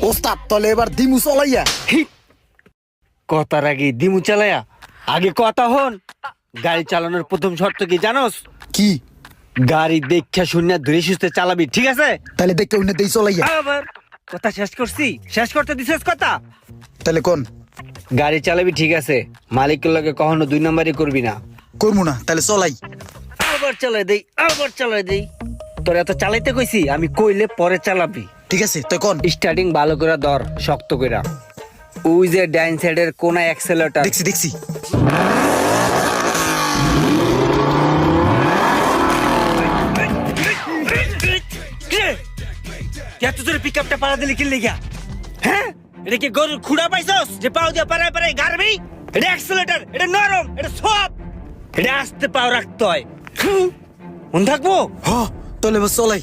ওস্তাদ তলে এবার দিমু চলাইয়া। কথার আগে দিমু চালায়া আগে কথা হন। গাড়ি চালানোর প্রথম শর্ত কি জানোস? কি? গাড়ি দেখা শুনে ধীরে সুস্থে চালাবি, ঠিক আছে? তাহলে দেখতে উনি দেই চলাইয়া। আবার কথা শেষ করছি, শেষ করতে দিছিস কথা। তাহলে কোন? গাড়ি চালাবি ঠিক আছে, মালিকের লগে কখনো দুই নাম্বারই করবি না। করবো না, তাহলে চলাই। আবার চালাই দেই। তোর এত চালাইতে কইছি, আমি কইলে পরে চালাবি। ঠিক আছে তুই কোন? স্টার্টিং ভালো করে ধর, শক্ত কইরা। ওই যে ডাইন সাইডের কোনা অ্যাক্সেলেটর। দেখছি। এত জোরে পিকআপটা পাড়া দিলি কি লিগা? হ্যাঁ, এটা কি গরুর খুঁড়া পাইছস যে পাও দিয়া পাড়ায় গাড়বি? এটা অ্যাক্সেলেটর, এটা নরম, এটা সব। এটা আস্তে পাও রাখতে হয়। মন থাকবো? হ তাহলে এবার চলাই।